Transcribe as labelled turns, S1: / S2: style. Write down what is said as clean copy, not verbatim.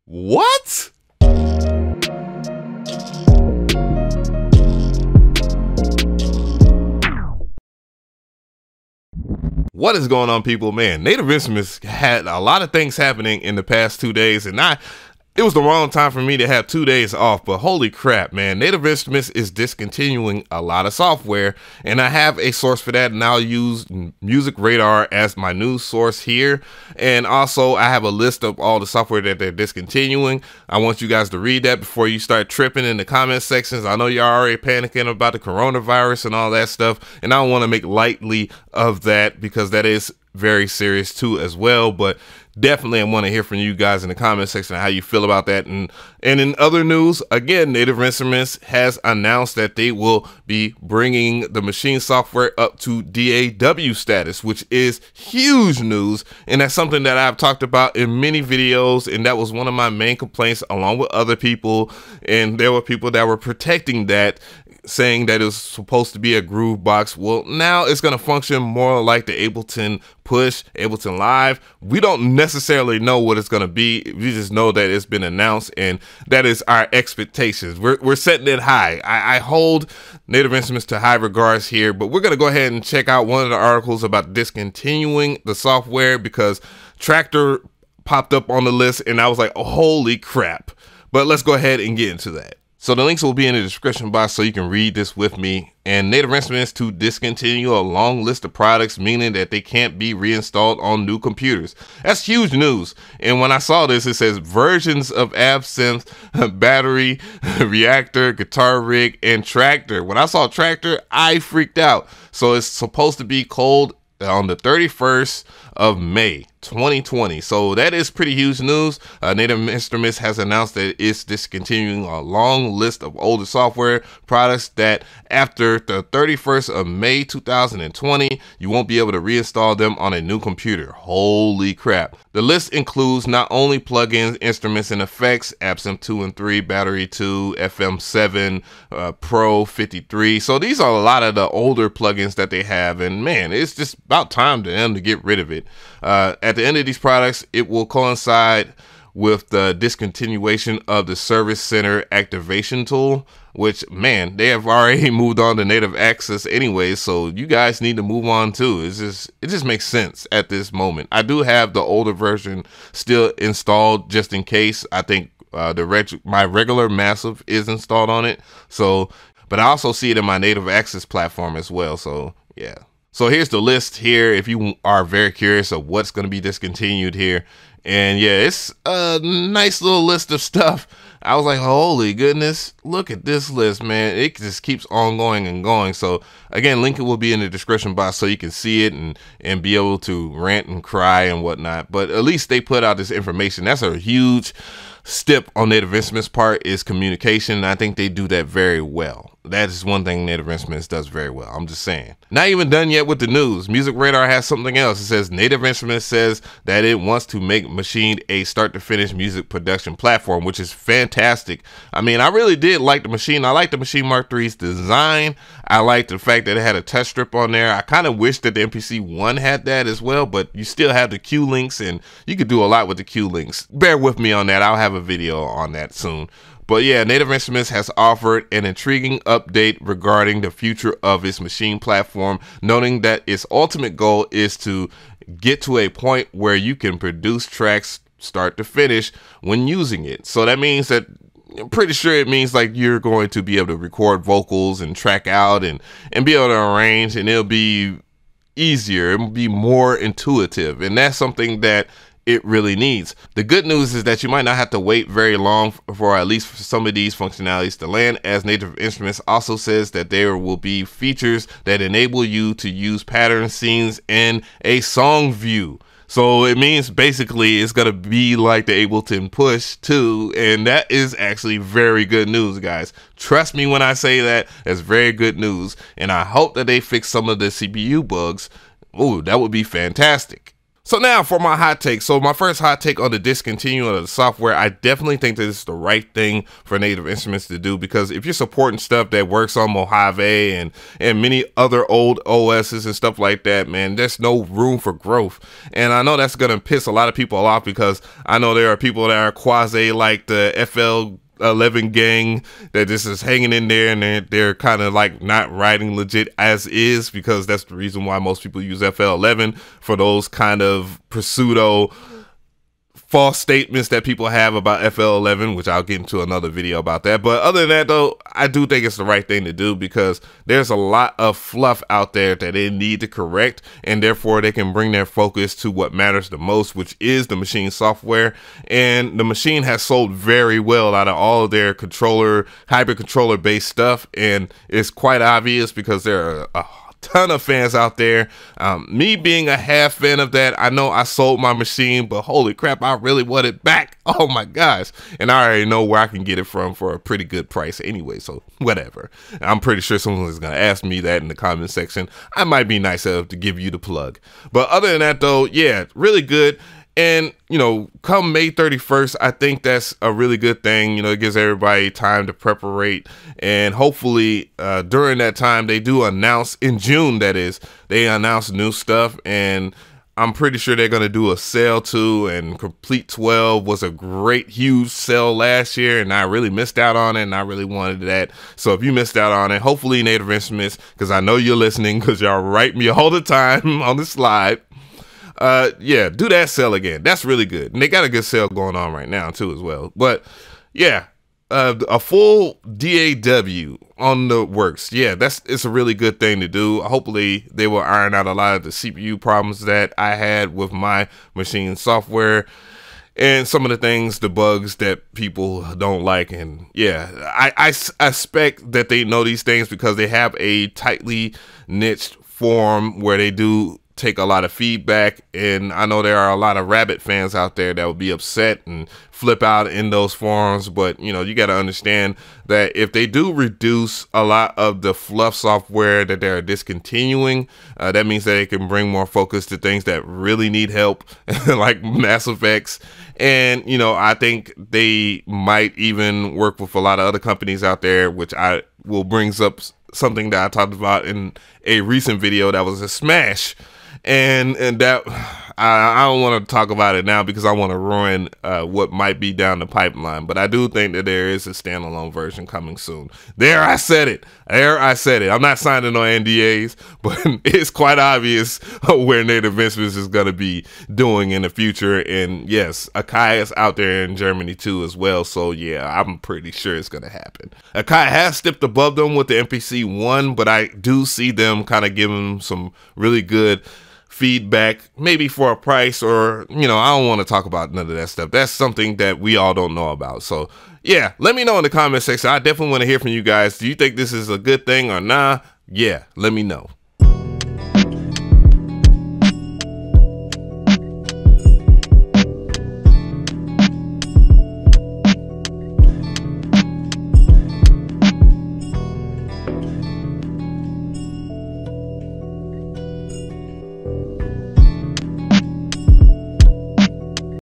S1: What? What is going on, people? Man, Native Instruments had a lot of things happening in the past 2 days, and it was the wrong time for me to have 2 days off, but holy crap, man. Native Instruments is discontinuing a lot of software, and I have a source for that, and I'll use Music Radar as my news source here. And also, I have a list of all the software that they're discontinuing. I want you guys to read that before you start tripping in the comment sections. I know you're already panicking about the coronavirus and all that stuff, and I don't want to make lightly of that because that is very serious too as well. But definitely I want to hear from you guys in the comment section how you feel about that. And in other news, again, Native Instruments has announced that they will be bringing the Maschine software up to DAW status, which is huge news, and that's something that I've talked about in many videos, and that was one of my main complaints along with other people. And there were people that were protecting that, saying that it was supposed to be a groove box. Well, now it's going to function more like the Ableton Push, Ableton Live. We don't necessarily know what it's going to be. We just know that it's been announced, and that is our expectations. We're setting it high. I hold Native Instruments to high regards here, but we're going to go ahead and check out one of the articles about discontinuing the software because Tractor popped up on the list, and I was like, oh, holy crap. But let's go ahead and get into that. So the links will be in the description box so you can read this with me. And Native Instruments to discontinue a long list of products, meaning that they can't be reinstalled on new computers. That's huge news. And when I saw this, it says versions of Absinthe, Battery, Reactor, Guitar Rig, and Tractor. When I saw Tractor, I freaked out. So it's supposed to be cold on the 31st of May 2020. So that is pretty huge news. Native Instruments has announced that it's discontinuing a long list of older software products that after the 31st of May 2020, you won't be able to reinstall them on a new computer. Holy crap. The list includes not only plugins, instruments, and effects, Absinthe 2 and 3, Battery 2, FM7, Pro 53. So these are a lot of the older plugins that they have, and man, it's just about time to them to get rid of it. At the end of these products, it will coincide with the discontinuation of the Service Center activation tool, which, man, they have already moved on to native access anyway, so you guys need to move on too. It just makes sense at this moment. I do have the older version still installed just in case. I think my regular Massive is installed on it, so, but I also see it in my native access platform as well, so yeah. So here's the list here if you are very curious of what's going to be discontinued here. And yeah, it's a nice little list of stuff. I was like, holy goodness, look at this list, man. It just keeps on going and going. So again, link will be in the description box so you can see it and be able to rant and cry and whatnot. But at least they put out this information. That's a huge step on Native Instruments' part, is communication. And I think they do that very well. That is one thing Native Instruments does very well. I'm just saying. Not even done yet with the news. Music Radar has something else. It says Native Instruments says that it wants to make Maschine a start-to-finish music production platform, which is fantastic. I mean, I really did like the Maschine. I like the Maschine Mark III's design. I like the fact that it had a touch strip on there. I kind of wish that the MPC 1 had that as well, but you still have the Q links, and you could do a lot with the Q links. Bear with me on that. I'll have a video on that soon. But yeah, Native Instruments has offered an intriguing update regarding the future of its Maschine platform, noting that its ultimate goal is to get to a point where you can produce tracks start to finish when using it. So that means that, I'm pretty sure it means like you're going to be able to record vocals and track out and be able to arrange, and it'll be easier. It'll be more intuitive, and that's something that it really needs. The good news is that you might not have to wait very long for at least some of these functionalities to land, as Native Instruments also says that there will be features that enable you to use pattern scenes in a song view. So it means basically it's going to be like the Ableton Push too, and that is actually very good news, guys. Trust me when I say that, it's very good news, and I hope that they fix some of the CPU bugs. Ooh, that would be fantastic. So now for my hot take. So my first hot take on the discontinue of the software, I definitely think that it's the right thing for Native Instruments to do, because if you're supporting stuff that works on Mojave and many other old OSs and stuff like that, man, there's no room for growth. And I know that's going to piss a lot of people off, because I know there are people that are quasi like the FL11 gang that just is hanging in there, and they're kind of like not writing legit as is, because that's the reason why most people use FL11 for those kind of pseudo false statements that people have about FL11, which I'll get into another video about that. But other than that, though, I do think it's the right thing to do, because there's a lot of fluff out there that they need to correct, and therefore they can bring their focus to what matters the most, which is the Maschine software. And the Maschine has sold very well out of all of their hybrid controller based stuff, and it's quite obvious because there are a ton of fans out there. Me being a half fan of that, I know I sold my Maschine, but holy crap, I really want it back. Oh my gosh. And I already know where I can get it from for a pretty good price anyway, so whatever. I'm pretty sure someone is going to ask me that in the comment section. I might be nice enough to give you the plug. But other than that, though, yeah, really good. And, you know, come May 31st, I think that's a really good thing. You know, it gives everybody time to preparate. And hopefully during that time, they do announce, in June, that is, they announce new stuff. And I'm pretty sure they're going to do a sale too. And Complete 12 was a great, huge sale last year, and I really missed out on it, and I really wanted that. So if you missed out on it, hopefully Native Instruments, because I know you're listening, because y'all write me all the time on the slide. Yeah, do that sale again. That's really good. And they got a good sale going on right now too as well. But yeah, a full DAW on the works. Yeah, it's a really good thing to do. Hopefully they will iron out a lot of the CPU problems that I had with my Maschine software, and some of the things, the bugs that people don't like. And yeah, I expect that they know these things, because they have a tightly niched forum where they do take a lot of feedback. And I know there are a lot of Rabbit fans out there that will be upset and flip out in those forums. But, you know, you got to understand that if they do reduce a lot of the fluff software that they're discontinuing, that means that they can bring more focus to things that really need help, like Mass Effects. And, you know, I think they might even work with a lot of other companies out there, which I will brings up something that I talked about in a recent video that was a smash. And that I don't want to talk about it now, because I want to ruin what might be down the pipeline. But I do think that there is a standalone version coming soon. There, I said it. I'm not signing no NDAs, but it's quite obvious where Native Instruments is going to be doing in the future. And yes, Akai is out there in Germany too as well. So yeah, I'm pretty sure it's going to happen. Akai has stepped above them with the MPC 1, but I do see them kind of giving them some really good feedback, maybe for a price, or, you know, I don't want to talk about none of that stuff. That's something that we all don't know about. So yeah, let me know in the comment section. I definitely want to hear from you guys. Do you think this is a good thing or nah? Yeah, let me know.